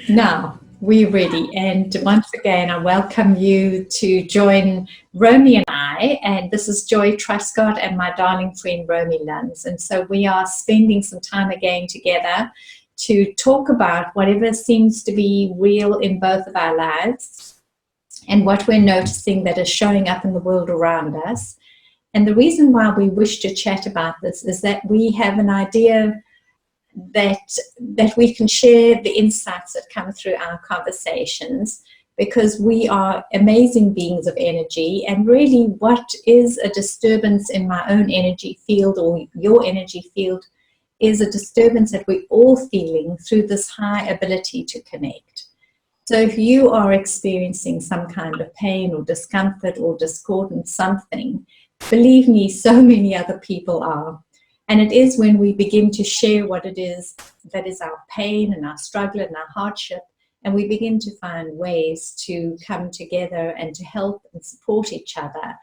Now, we're ready. And once again, I welcome you to join Romy and I. And this is Joy Truscott and my darling friend, Romy Lunz. And so we are spending some time again together to talk about whatever seems to be real in both of our lives and what we're noticing that is showing up in the world around us. And the reason why we wish to chat about this is that we have an idea that we can share the insights that come through our conversations, because we are amazing beings of energy, and really what is a disturbance in my own energy field or your energy field is a disturbance that we're all feeling through this high ability to connect. So if you are experiencing some kind of pain or discomfort or discordant something, believe me, so many other people are. And it is when we begin to share what it is that is our pain and our struggle and our hardship, and we begin to find ways to come together and to help and support each other,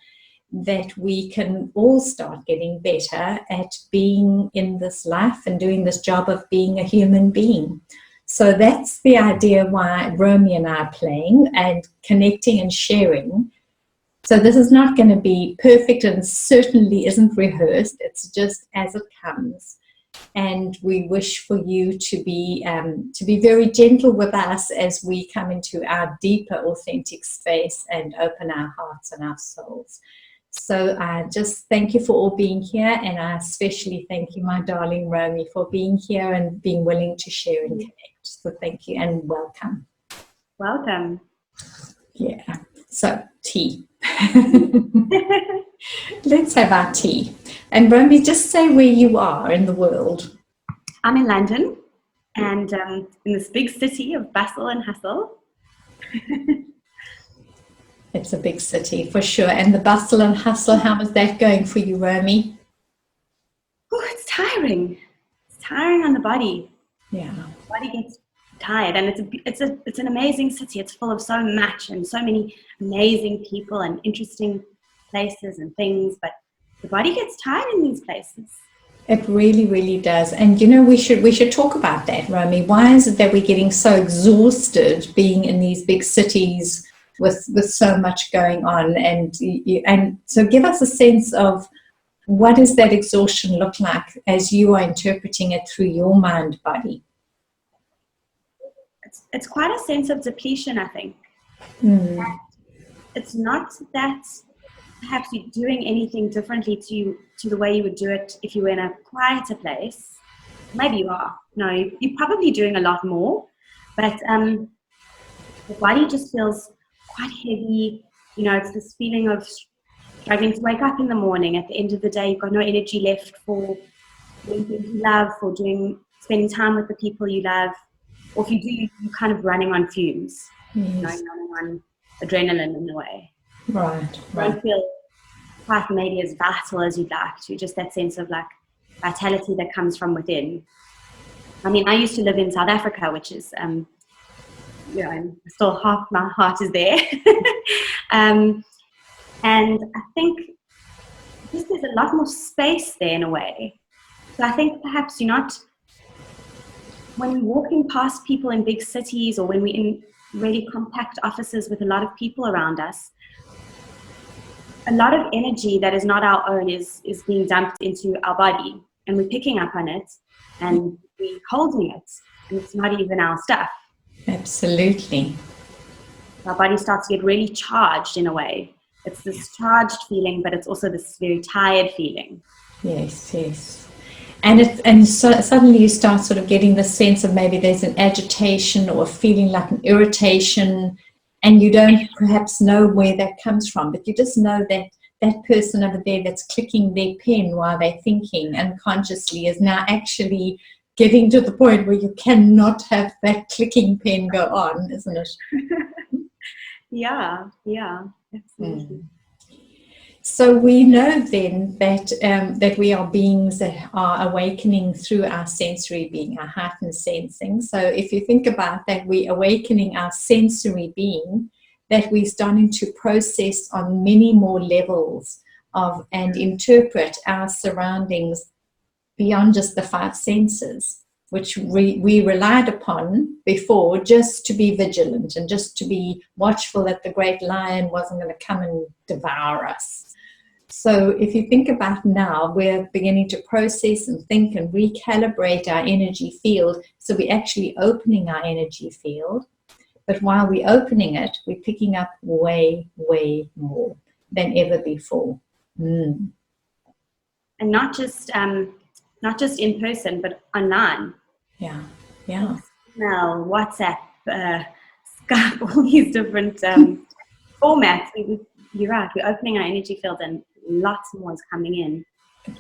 that we can all start getting better at being in this life and doing this job of being a human being. So that's the idea why Romy and I are playing and connecting and sharing. So this is not going to be perfect and certainly isn't rehearsed. It's just as it comes. And we wish for you to be very gentle with us as we come into our deeper, authentic space and open our hearts and our souls. So I just thank you for all being here, and I especially thank you, my darling Romy, for being here and being willing to share and connect. So thank you and welcome. Welcome. Yeah. So tea. Let's have our tea. And Romy, just say where you are in the world. I'm in London, and in this big city of bustle and hustle. It's a big city for sure. And the bustle and hustle, how is that going for you, Romy? Oh, it's tiring. It's tiring on the body. Yeah. The body gets tired, and it's an amazing city. It's full of so much and so many amazing people and interesting places and things, but the body gets tired in these places. It really, really does. And you know, we should talk about that, Romy. Why is it that we're getting so exhausted being in these big cities with so much going on? And so give us a sense of what does that exhaustion look like as you are interpreting it through your mind body? It's quite a sense of depletion, I think. It's not that perhaps you're doing anything differently to the way you would do it if you were in a quieter place. Maybe you are. No, you're probably doing a lot more, but the body just feels quite heavy. You know, it's this feeling of struggling to wake up in the morning. At the end of the day, you've got no energy left for doing things you love, for spending time with the people you love. Or if you do, you're kind of running on fumes, running on adrenaline in a way. Right. You don't feel quite maybe as vital as you'd like to, just that sense of like vitality that comes from within. I mean, I used to live in South Africa, which is, still half my heart is there. And I think just there's a lot more space there in a way. So I think perhaps you're not, when we're walking past people in big cities, or when we're in really compact offices with a lot of people around us, a lot of energy that is not our own is being dumped into our body, and we're picking up on it and we're holding it, and it's not even our stuff. Absolutely. Our body starts to get really charged in a way. It's this charged feeling, but it's also this very tired feeling. Yes. And so suddenly you start sort of getting the sense of maybe there's an agitation or a feeling like an irritation, and you don't perhaps know where that comes from, but you just know that that person over there that's clicking their pen while they're thinking unconsciously is now actually getting to the point where you cannot have that clicking pen go on, isn't it? Yeah, absolutely. So we know then that we are beings that are awakening through our sensory being, our heightened sensing. So if you think about that, we're awakening our sensory being, that we're starting to process on many more levels of and interpret our surroundings beyond just the five senses. which we relied upon before just to be vigilant and just to be watchful that the great lion wasn't going to come and devour us. So if you think about now, we're beginning to process and think and recalibrate our energy field. So we're actually opening our energy field. But while we're opening it, we're picking up way, way more than ever before. And not just in person, but online. Yeah. Email, WhatsApp, Skype, all these different formats. You're right. We're opening our energy field, and lots more is coming in.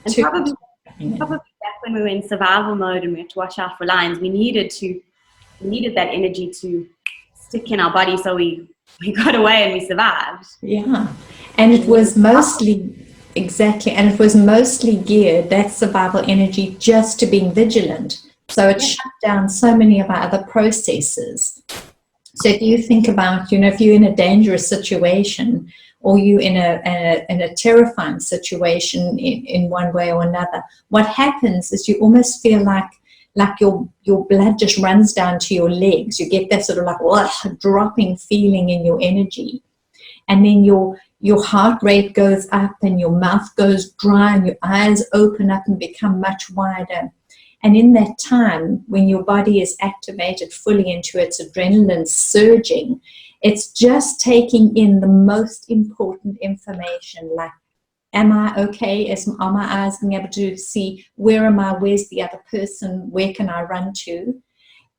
And probably back when we were in survival mode and we had to watch out for lions, we needed that energy to stick in our body, so we got away and we survived. Yeah, and it was mostly and it was mostly geared, that survival energy, just to being vigilant. So it shut down so many of our other processes. So if you think about, if you're in a dangerous situation, or you in a terrifying situation in one way or another, what happens is you almost feel like your blood just runs down to your legs. You get that sort of like dropping feeling in your energy, and then your heart rate goes up and your mouth goes dry and your eyes open up and become much wider. And in that time, when your body is activated fully into its adrenaline surging, it's just taking in the most important information, like, am I okay? Are my eyes being able to see, where am I? Where's the other person? Where can I run to?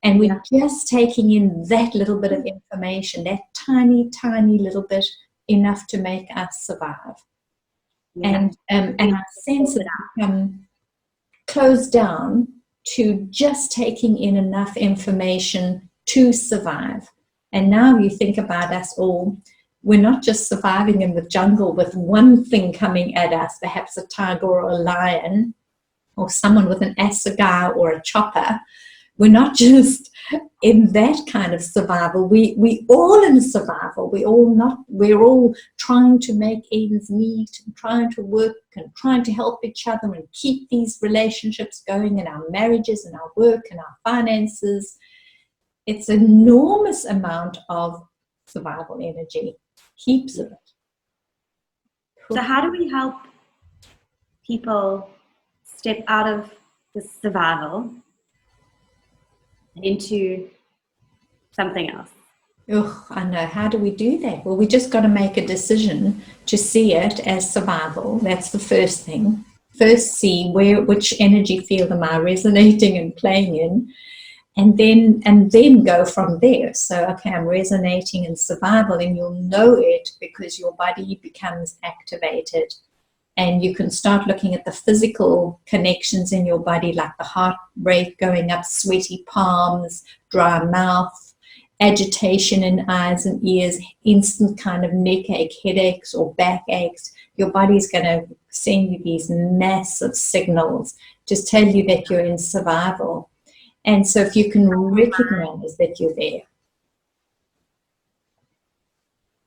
And we're just taking in that little bit of information, that tiny, tiny little bit, enough to make us survive. And our senses become closed down to just taking in enough information to survive. And now you think about us all, we're not just surviving in the jungle with one thing coming at us, perhaps a tiger or a lion, or someone with an assegai or a chopper. We're not just in that kind of survival. We all in survival. We're all trying to make ends meet, and trying to work and trying to help each other and keep these relationships going in our marriages and our work and our finances. It's an enormous amount of survival energy, heaps of it. So how do we help people step out of the survival and into something else? Oh, I know. How do we do that? Well, we just got to make a decision to see it as survival. That's the first thing. First, see which energy field am I resonating and playing in, and then go from there. So, okay, I'm resonating in survival, and you'll know it because your body becomes activated. And you can start looking at the physical connections in your body, like the heart rate going up, sweaty palms, dry mouth, agitation in eyes and ears, instant kind of neck ache, headaches or back aches. Your body's going to send you these massive signals to tell you that you're in survival. And so if you can recognize that you're there.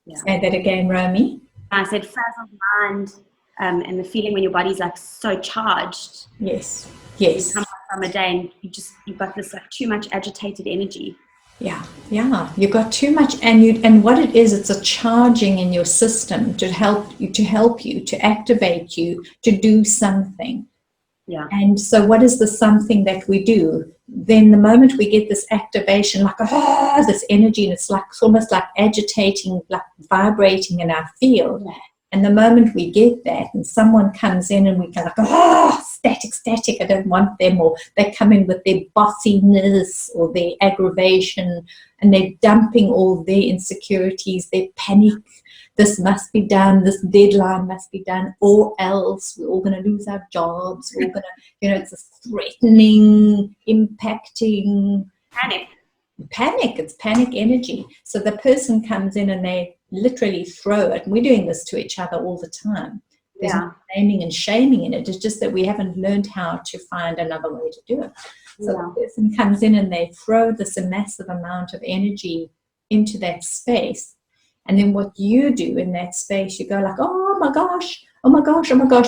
Yeah. Say that again, Romy. I said frazzled mind. And the feeling when your body's like so charged. Yes. You come back from a day and you've got this like too much agitated energy. Yeah. You've got too much, and what it is, it's a charging in your system to help you, to activate you, to do something. Yeah. And so what is the something that we do? Then the moment we get this activation, like this energy, and it's almost like agitating, like vibrating in our field. Yeah. And the moment we get that, and someone comes in and we go like, static, I don't want them, or they come in with their bossiness or their aggravation, and they're dumping all their insecurities, their panic. This must be done, this deadline must be done, or else we're all going to lose our jobs. We're going to, it's a threatening, impacting panic. It's panic energy. So the person comes in and they literally throw it. And we're doing this to each other all the time. There's no blaming and shaming in it. It's just that we haven't learned how to find another way to do it. So the person comes in and they throw this massive amount of energy into that space. And then what you do in that space, you go like, oh my gosh,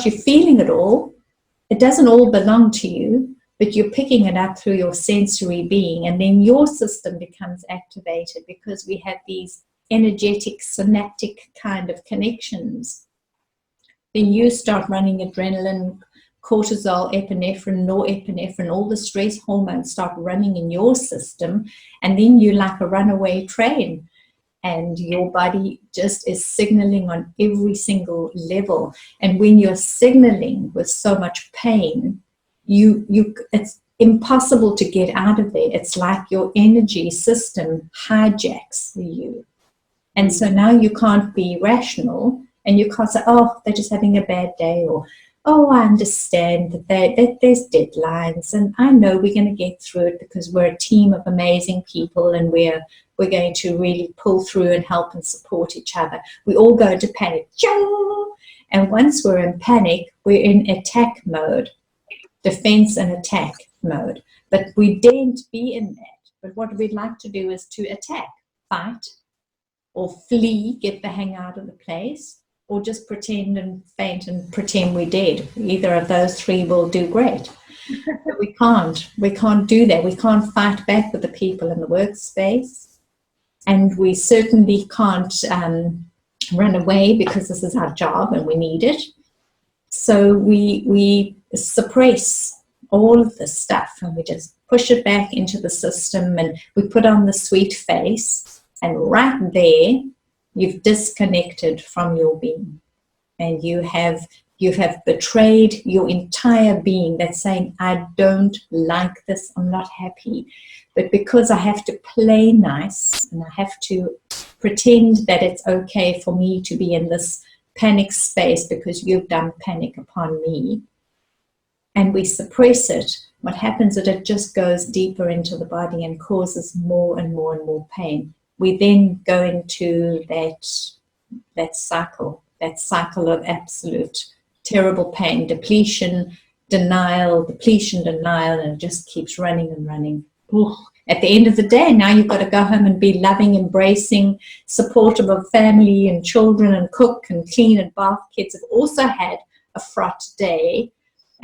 you're feeling it all. It doesn't all belong to you. but you're picking it up through your sensory being, and then your system becomes activated because we have these energetic, synaptic kind of connections. Then you start running adrenaline, cortisol, epinephrine, norepinephrine, all the stress hormones start running in your system, and then you're like a runaway train, and your body just is signaling on every single level. And when you're signaling with so much pain, it's impossible to get out of there. It's like your energy system hijacks you. And so now you can't be rational, and you can't say, oh, they're just having a bad day, or, oh, I understand that there's deadlines, and I know we're going to get through it because we're a team of amazing people, and we're going to really pull through and help and support each other. We all go into panic. And once we're in panic, we're in attack mode, defense and attack mode. But we daren't be in that. But what we'd like to do is to attack, fight, or flee, get the hang out of the place, or just pretend and faint and pretend we're dead. Either of those three will do great. But we can't do that. We can't fight back with the people in the workspace. And we certainly can't run away, because this is our job and we need it. So we suppress all of this stuff, and we just push it back into the system, and we put on the sweet face, and right there you've disconnected from your being, and you have betrayed your entire being. That's saying, I don't like this, I'm not happy, but because I have to play nice and I have to pretend that it's okay for me to be in this panic space because you've done panic upon me, and we suppress it, what happens is it just goes deeper into the body and causes more and more and more pain. We then go into that cycle of absolute terrible pain, depletion, denial, and it just keeps running and running. Ooh. At the end of the day, now you've got to go home and be loving, embracing, supportive of family and children, and cook and clean and bath. Kids have also had a fraught day,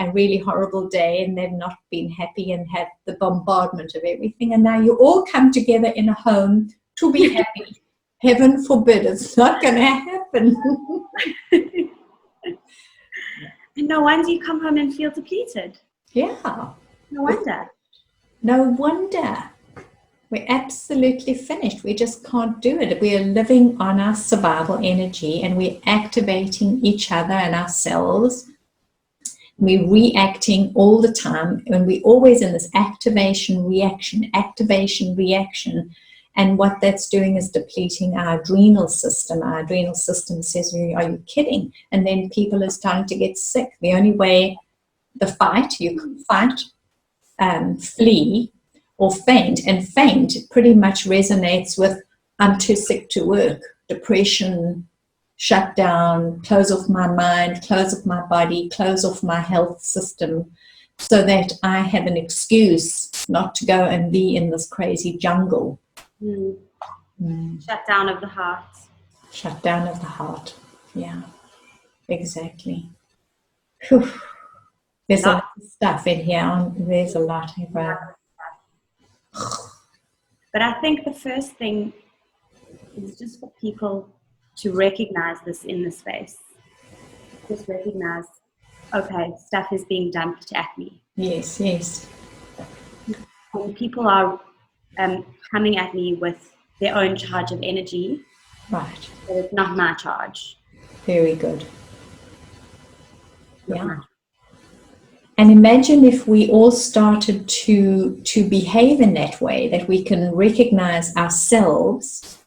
a really horrible day, and they've not been happy and had the bombardment of everything. And now you all come together in a home to be happy. Heaven forbid, it's not going to happen. And no wonder you come home and feel depleted. Yeah. No wonder. No wonder. We're absolutely finished. We just can't do it. We are living on our survival energy, and we're activating each other and ourselves. We're reacting all the time, and we're always in this activation, reaction. And what that's doing is depleting our adrenal system. Our adrenal system says, are you kidding? And then people are starting to get sick. The only way, you can fight, flee, or faint. And faint pretty much resonates with, I'm too sick to work, depression, shut down, close off my mind, close off my body, close off my health system, so that I have an excuse not to go and be in this crazy jungle. Shut down of the heart. Shut down of the heart. Yeah, exactly. Whew. There's a lot of stuff in here. There's a lot. But I think the first thing is just for people to recognize this in the space. Just recognize, okay, stuff is being dumped at me. Yes. And people are coming at me with their own charge of energy. Right. So it's not my charge. Very good. Yeah. And imagine if we all started to behave in that way, that we can recognize ourselves.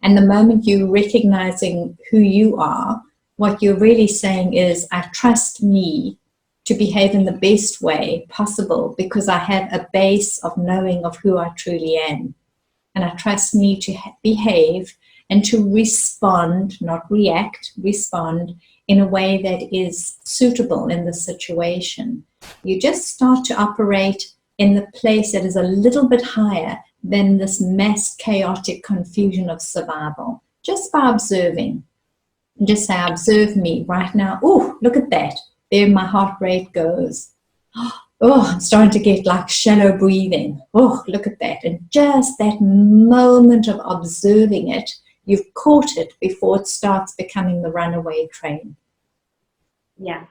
And the moment you're recognizing who you are, what you're really saying is, I trust me to behave in the best way possible, because I have a base of knowing of who I truly am. And I trust me to behave and to respond, not react, respond in a way that is suitable in the situation. You just start to operate in the place that is a little bit higher than this mass chaotic confusion of survival, just by observing. And just say, observe me right now. Oh, look at that. There my heart rate goes. Oh, Oh, I'm starting to get like shallow breathing. Oh, look at that. And just that moment of observing it, you've caught it before it starts becoming the runaway train. Yeah.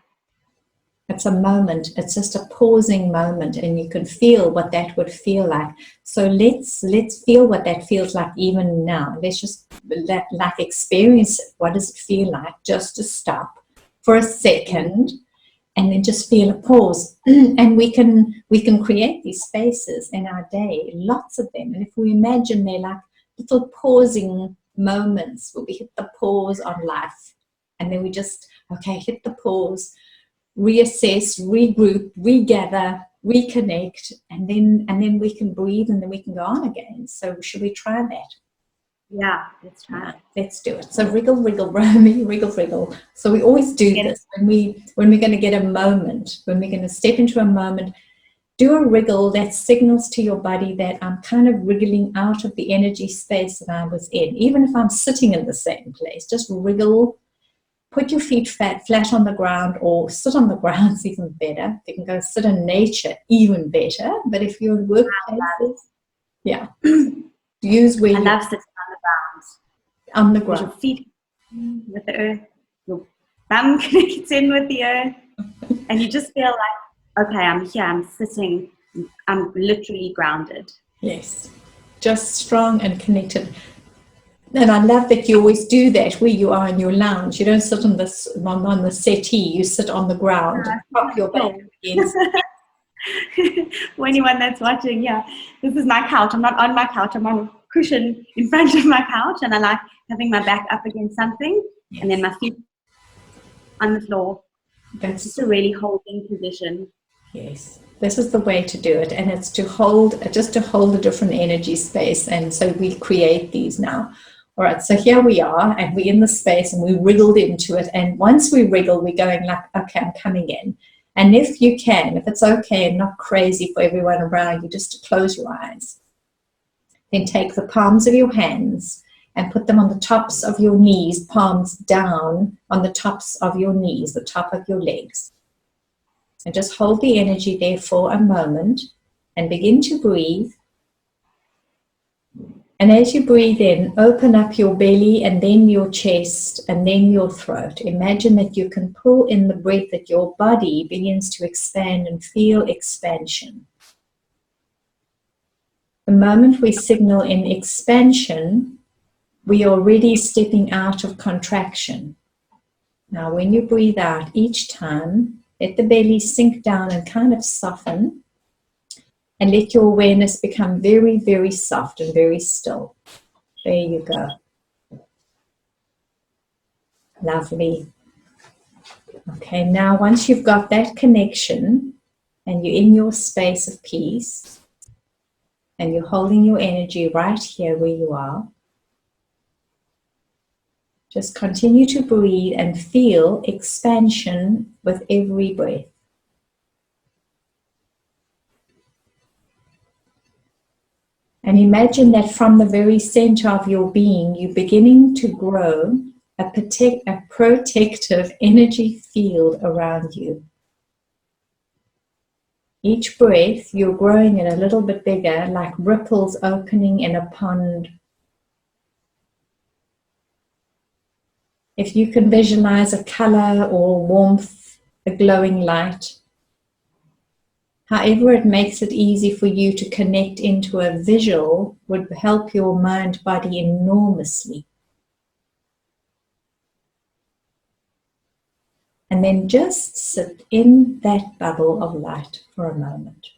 It's a moment. It's just a pausing moment, and you can feel what that would feel like. So let's feel what that feels like even now. Let's just like experience it. What does it feel like just to stop for a second? And then just feel a pause. And we can create these spaces in our day, lots of them. And if we imagine they're like little pausing moments where we hit the pause on life, and then we just, okay, hit the pause, reassess, regroup, regather, reconnect, and then we can breathe, and then we can go on again. So should we try that? Yeah, let's try it. Let's do it. So wriggle, wriggle, Romy, wriggle, wriggle. So we always do this when we're going to get a moment, when we're going to step into a moment, do a wriggle that signals to your body that I'm kind of wriggling out of the energy space that I was in. Even if I'm sitting in the same place, just wriggle. Put your feet flat on the ground, or sit on the ground is even better. You can go sit in nature, even better. But if you're in workplaces, yeah, use where I love sitting on the ground. On the ground. Your feet with the earth, your bum connects in with the earth, and you just feel like, okay, I'm here, I'm sitting, I'm literally grounded. Yes, just strong and connected. And I love that you always do that where you are in your lounge. You don't sit on the settee, you sit on the ground and prop your back against. For anyone that's watching, yeah, this is my couch. I'm not on my couch, I'm on a cushion in front of my couch, and I like having my back up against something, yes, and then my feet on the floor. That's just a really holding position. Yes, this is the way to do it, and it's to hold a different energy space. And so we create these now. All right, so here we are, and we're in the space, and we wriggled into it. And once we wriggle, we're going like, okay, I'm coming in. And if you can, if it's okay and not crazy for everyone around you, just to close your eyes. Then take the palms of your hands and put them on the tops of your knees, palms down on the tops of your knees, the top of your legs. And just hold the energy there for a moment and begin to breathe. And as you breathe in, open up your belly and then your chest and then your throat. Imagine that you can pull in the breath, that your body begins to expand and feel expansion. The moment we signal in expansion, we are already stepping out of contraction. Now, when you breathe out each time, let the belly sink down and kind of soften. And let your awareness become very, very soft and very still. There you go. Lovely. Okay, now once you've got that connection and you're in your space of peace and you're holding your energy right here where you are, just continue to breathe and feel expansion with every breath. And imagine that from the very center of your being, you're beginning to grow a protective energy field around you. Each breath, you're growing it a little bit bigger, like ripples opening in a pond. If you can visualize a color or warmth, a glowing light, however it makes it easy for you to connect into a visual would help your mind-body enormously. And then just sit in that bubble of light for a moment.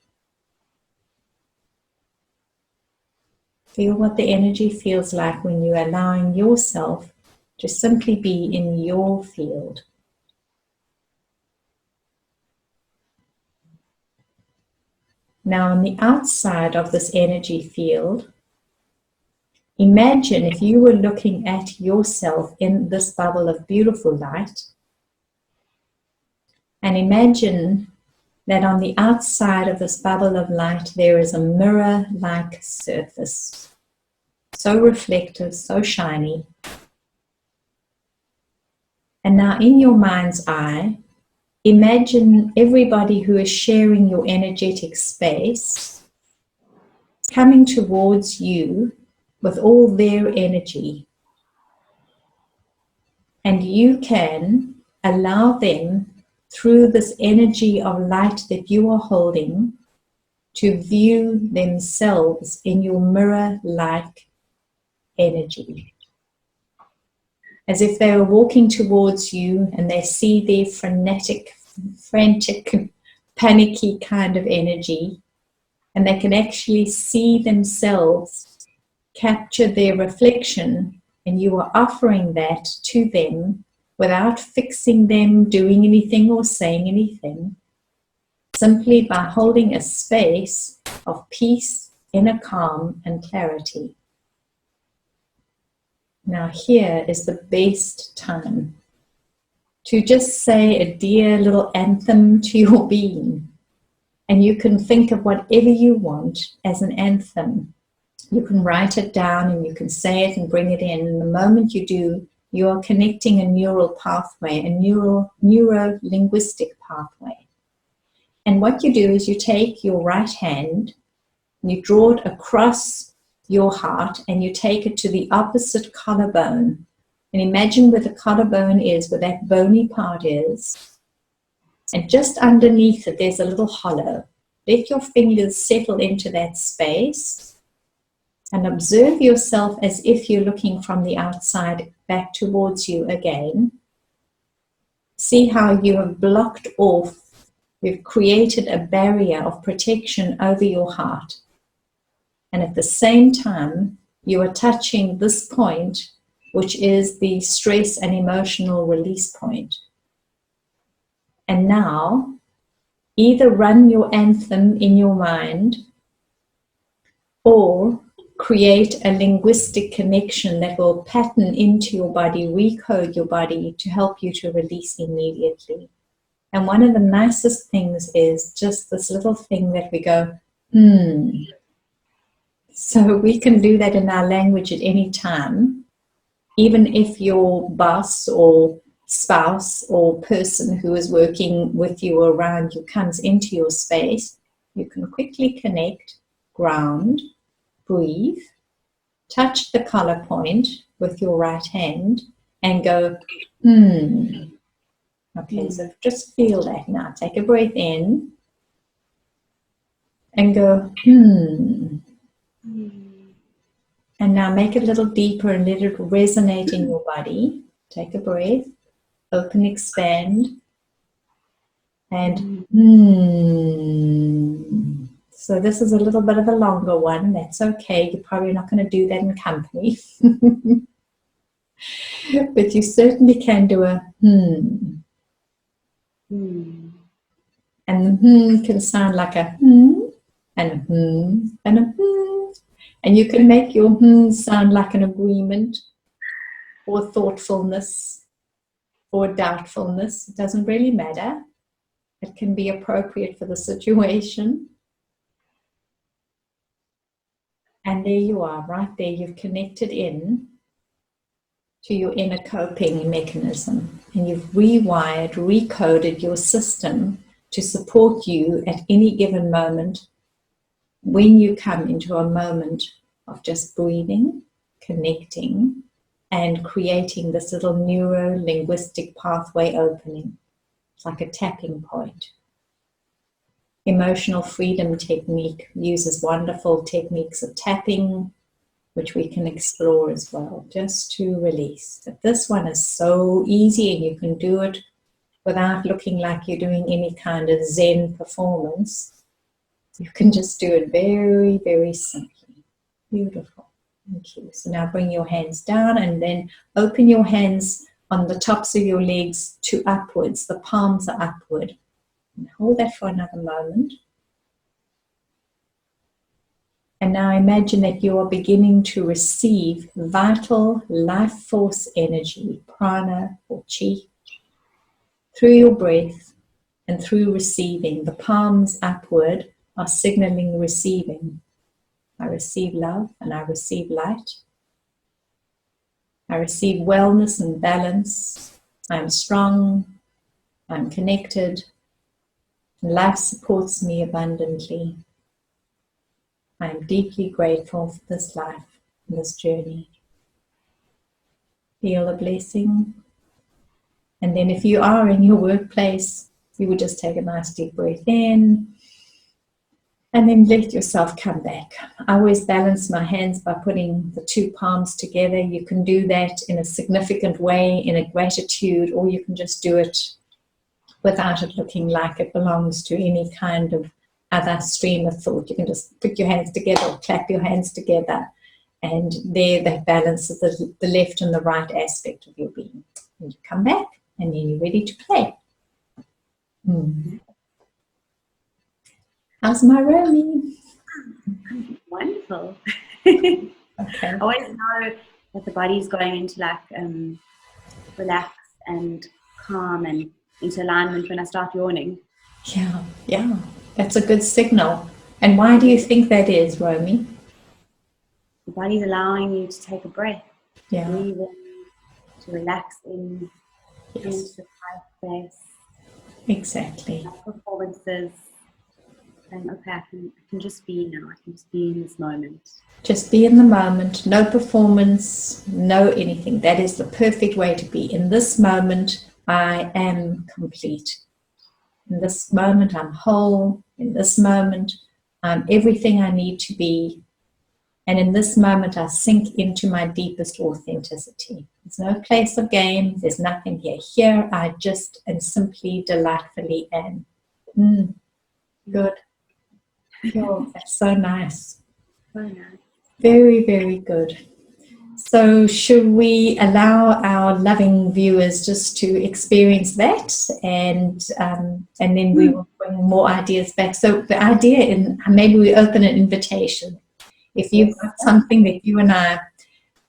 Feel what the energy feels like when you're allowing yourself to simply be in your field. Now, on the outside of this energy field, imagine if you were looking at yourself in this bubble of beautiful light, and imagine that on the outside of this bubble of light there is a mirror-like surface, so reflective, so shiny. And now in your mind's eye, imagine everybody who is sharing your energetic space coming towards you with all their energy. And you can allow them, through this energy of light that you are holding, to view themselves in your mirror-like energy. As if they were walking towards you and they see their frantic, panicky kind of energy, and they can actually see themselves capture their reflection, and you are offering that to them without fixing them, doing anything or saying anything, simply by holding a space of peace, inner calm and clarity. Now here is the best time to just say a dear little anthem to your being. And you can think of whatever you want as an anthem. You can write it down and you can say it and bring it in. And the moment you do, you are connecting a neural pathway, a neuro-linguistic pathway. And what you do is you take your right hand and you draw it across your heart and you take it to the opposite collarbone. And imagine where the collarbone is, where that bony part is. And just underneath it, there's a little hollow. Let your fingers settle into that space and observe yourself as if you're looking from the outside back towards you again. See how you have blocked off, you've created a barrier of protection over your heart. And at the same time, you are touching this point, which is the stress and emotional release point. And now, either run your anthem in your mind or create a linguistic connection that will pattern into your body, recode your body to help you to release immediately. And one of the nicest things is just this little thing that we go, So we can do that in our language at any time, even if your boss or spouse or person who is working with you or around you comes into your space. You can quickly connect, ground, breathe, touch the collar point with your right hand and go, Okay, so just feel that now. Take a breath in and go, And now make it a little deeper and let it resonate in your body. Take a breath. Open, expand, and So this is a little bit of a longer one. That's okay. You're probably not going to do that in company. But you certainly can do a And the can sound like a and a and a And you can make your sound like an agreement or thoughtfulness or doubtfulness. It doesn't really matter. It can be appropriate for the situation. And there you are, right there. You've connected in to your inner coping mechanism. And you've rewired, recoded your system to support you at any given moment when you come into a moment of just breathing, connecting, and creating this little neuro-linguistic pathway opening. It's like a tapping point. Emotional freedom technique uses wonderful techniques of tapping, which we can explore as well, just to release. But this one is so easy and you can do it without looking like you're doing any kind of Zen performance. You can just do it very, very simply. Beautiful. Thank you. So now bring your hands down and then open your hands on the tops of your legs to upwards. The palms are upward. And hold that for another moment. And now imagine that you are beginning to receive vital life force energy, prana or chi, through your breath and through receiving. The palms upward are signaling receiving. I receive love and I receive light. I receive wellness and balance. I am strong. I'm connected. Life supports me abundantly. I am deeply grateful for this life and this journey. Feel a blessing. And then if you are in your workplace, you would just take a nice deep breath in and then let yourself come back. I always balance my hands by putting the two palms together. You can do that in a significant way, in a gratitude, or you can just do it without it looking like it belongs to any kind of other stream of thought. You can just put your hands together or clap your hands together, and there that balances the left and the right aspect of your being. And you come back, and then you're ready to play. How's my Romy? Wonderful. Okay. I always know that the body's going into like relax and calm and into alignment when I start yawning. Yeah. That's a good signal. And why do you think that is, Romy? The body's allowing you to take a breath. Yeah. Breathe in, to relax into the quiet space. Exactly. Performances. And okay, I can just be now. I can just be in this moment. Just be in the moment. No performance, no anything. That is the perfect way to be. In this moment, I am complete. In this moment, I'm whole. In this moment, I'm everything I need to be. And in this moment, I sink into my deepest authenticity. There's no place of game. There's nothing here. Here, I just and simply, delightfully am. Good. Oh, that's so nice. So nice. Very, very good. So should we allow our loving viewers just to experience that, and then we will bring more ideas back. So the idea, maybe we open an invitation. If you've got something that you and I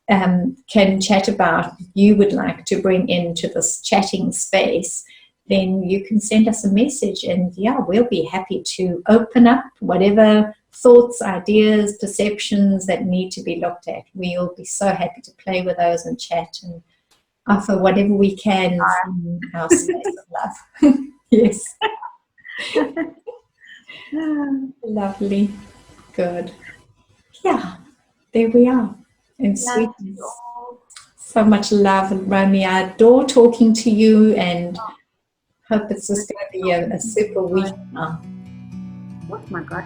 can chat about, you would like to bring into this chatting space, then you can send us a message, and we'll be happy to open up whatever thoughts, ideas, perceptions that need to be looked at. We'll be so happy to play with those and chat and offer whatever we can from our space of love. Yes. Lovely. Good. Yeah, there we are. And sweetness. So much love, Romy. I adore talking to you, and hope it's just going to be a super week now. Oh my God.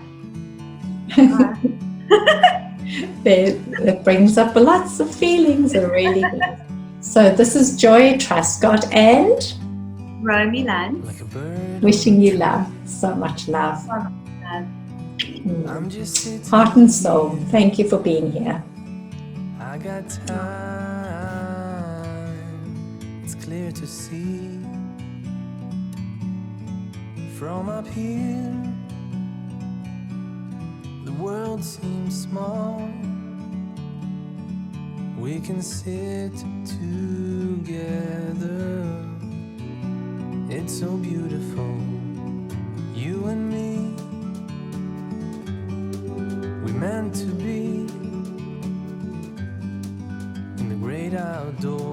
It brings up lots of feelings, it really does. So this is Joy Truscott and Romy Lunz. Wishing you love, so much love. Heart and soul, thank you for being here. I got time, it's clear to see from up here. The world seems small. We can sit together. It's so beautiful, you and me. We meant to be in the great outdoors.